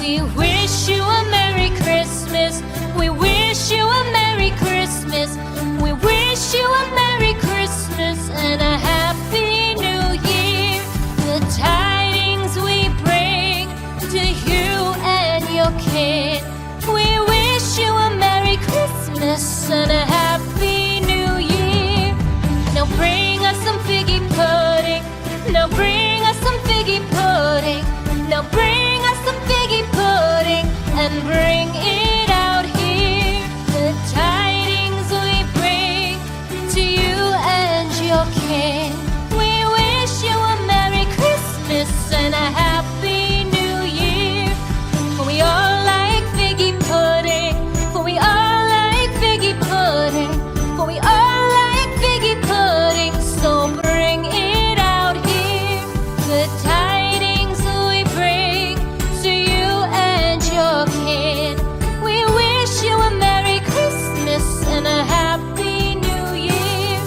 We wish you a Merry Christmas. We wish you a Merry Christmas. We wish you a Merry Christmas and a Happy New Year. The tidings we bring to you and your kid. We wish you a Merry Christmas and a Happy New Year. Now bring us some figgy pudding. Now bring us some figgy pudding. Now bring us some figgy pudding and bring it out here. The tidings we bring to you and your king. We wish you a Merry Christmas and a Happy New Year. For we all like figgy pudding. For we all like figgy pudding. For we all like figgy pudding. So bring it out here. The tidings we bring to you and your kid. We wish you a Merry Christmas and a Happy New Year.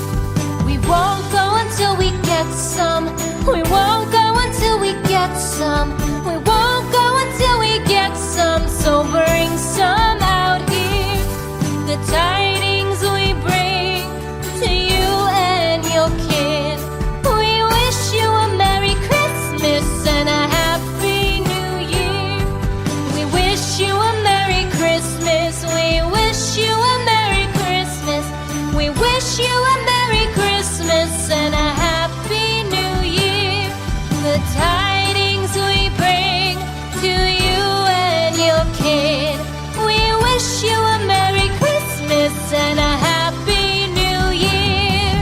We won't go until we get some. We won't go until we get some. We won't go until we get some. So bring some out here. The tidings we bring to you and your kid. We wish you a Merry Christmas and a Happy New Year. We wish you a Merry Christmas. We wish you a Merry Christmas. We wish you a Merry Christmas and a Happy New Year. The tidings we bring to you and your kid. We wish you a Merry Christmas and a Happy New Year.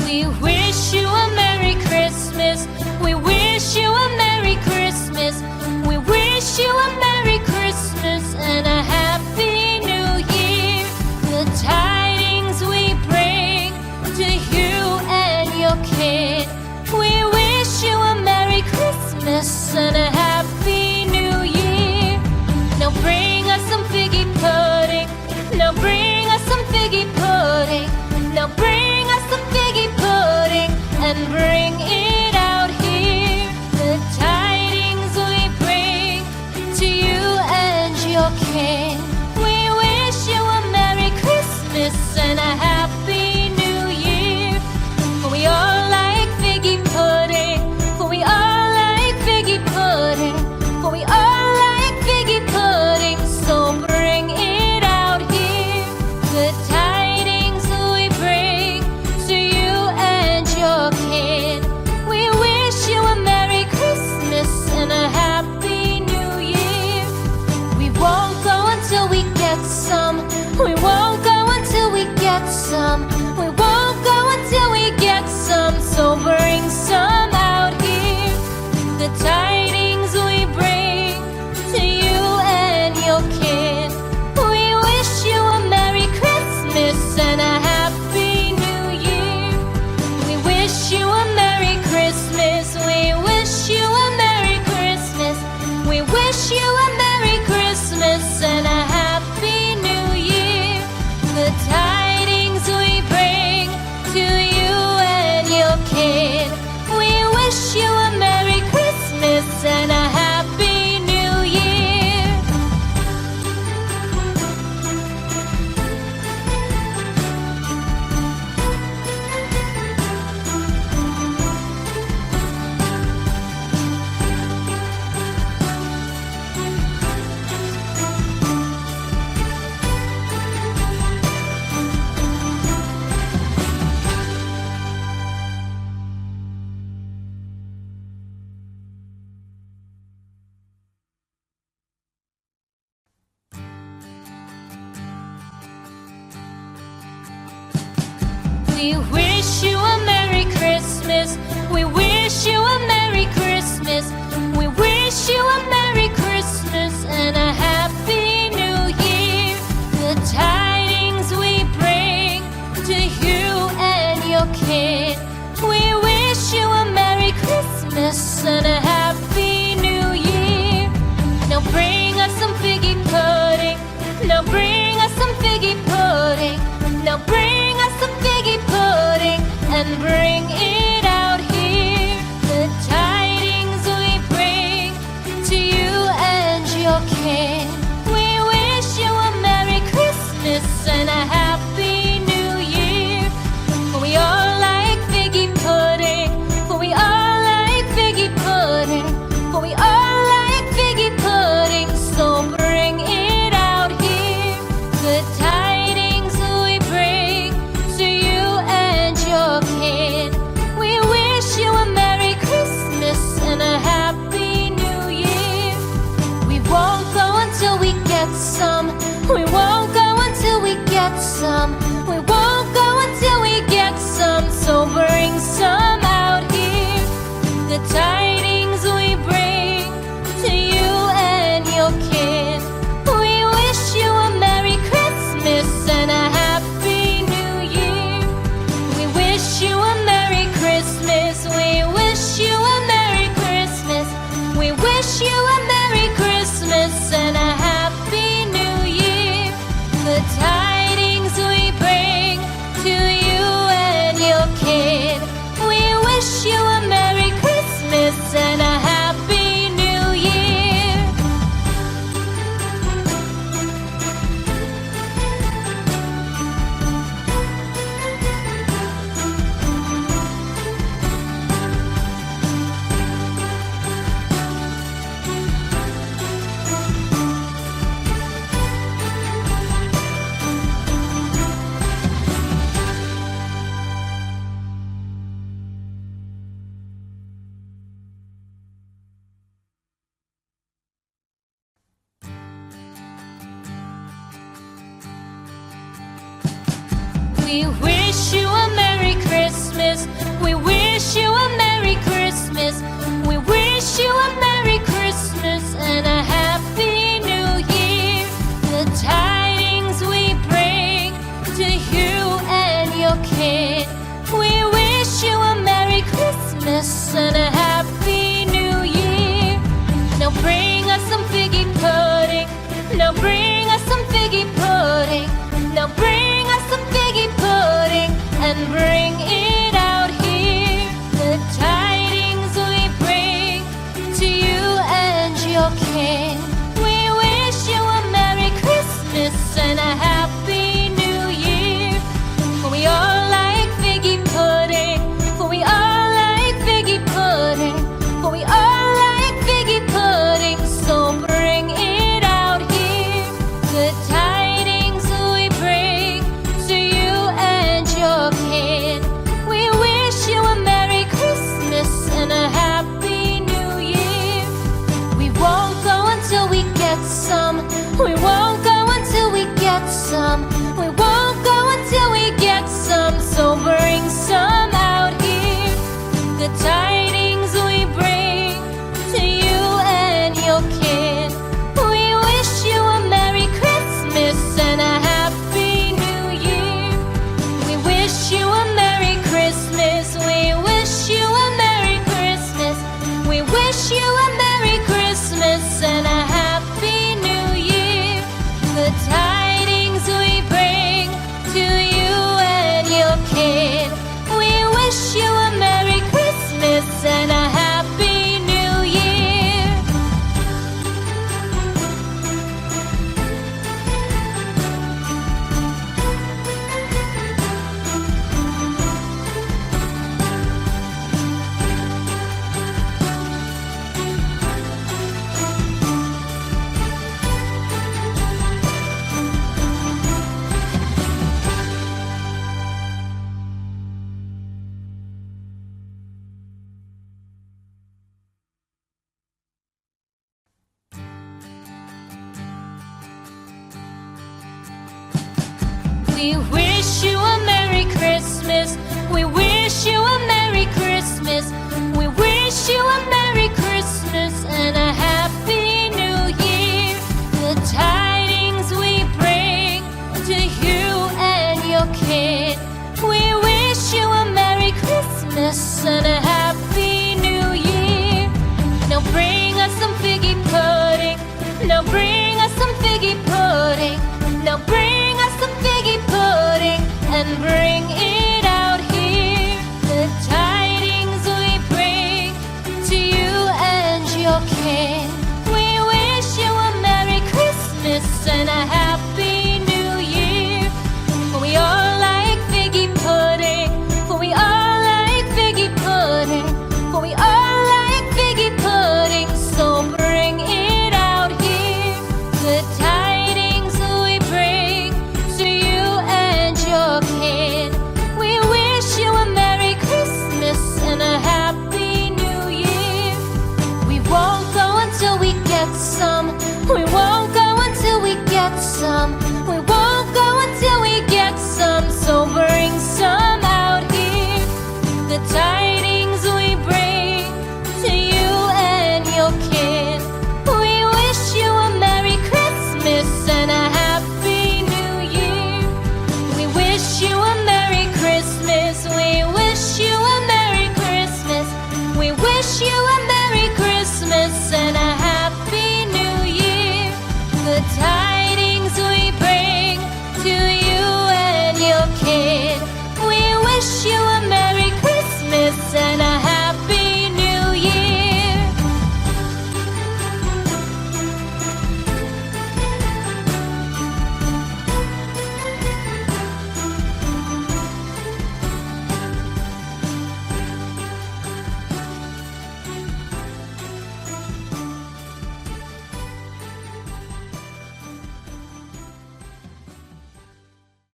We wish you a Merry Christmas. We wish you a Merry Christmas. We wish you a Merry Christmas and a Happy New Year. The tidings we bring to you and your kid. We wish you a Merry Christmas and a Happy New Year. Now bring us some figgy pudding. Now bring us some figgy pudding. Now bring us some figgy pudding and bring it out here. The tidings we bring to you and your king. We wish you a Merry Christmas and a Happy New Year. For we all like figgy pudding. For we all like figgy pudding. For we all like figgy pudding. So bring it out here. The tidings we bring to you and your kid. We wish you a Merry Christmas and a Happy New Year. We won't go until we get some. We won't go until we get some. We won't go until we get some. So bring some out here. The tidings we bring to you and your kid. We wish you a Merry Christmas and a Happy New Year. We wish you a Merry Christmas. We wish you a Merry Christmas. We wish you a Merry Christmas and a Happy New Year. The tidings we bring to you and your kid. We wish you a Merry Christmas and a Happy New Year. We wish you a Merry Christmas. and a Happy New Year. Now bring us some figgy pudding. Now bring us some figgy pudding. Now bring us some figgy pudding and bring it out here. The tidings we bring to you and your kin. We wish you a Merry Christmas and a Happy New Year. For we all like figgy pudding. For we all like figgy pudding. For we all like figgy pudding. So bring it out here. The tidings we bring to you and your kin. We wish you a Merry Christmas and a Happy New Year. We won't go until we get some. We won't go until we get some. We won't go until we get some. So bring some out here. The tidings we bring to you and your kin. We wish you a Merry Christmas and a Happy New Year. We wish you a Merry Christmas. We wish you a Merry Christmas. We wish you a Merry Christmas and a Happy New Year. The tidings we bring to you and your kid. We wish you a Merry Christmas and a Happy New Year. We wish you a Merry Christmas. We wish you a Merry Christmas. We wish you a Merry Christmas and a Happy New Year. The tidings we bring to you and your kid. We wish you a Merry Christmas and a Happy New Year. Now bring us some figgy pudding. Now bring us some figgy pudding. Now bring us some figgy pudding and bring it out here. The tidings we bring to you and your kin. We wish you a Merry Christmas and a Happy New Year. For we all like figgy pudding. For we all like figgy pudding. For we all like figgy pudding. So bring it out here. The tidings we bring to you and your kid. We wish you a Merry Christmas and a Happy New Year. We won't go until we get some. We won't go until we get some. We won't go until we get some. So bring some out here. The tidings we bring to you and your kid. We wish you a Merry Christmas and a Happy New Year. We wish you a Merry Christmas. We wish you a Merry Christmas. We wish you a Merry Christmas and a Happy New Year. The tidings we bring to you and your kid. We wish you a Merry Christmas and a Happy New Year. We wish you a Merry Christmas. We wish you a Merry Christmas. We wish you a Merry Christmas and a Happy New Year. The tidings we bring to you and your kid. We wish you a Merry Christmas and a Happy New Year. Now bring us some figgy pudding. Now bring us some figgy pudding and bring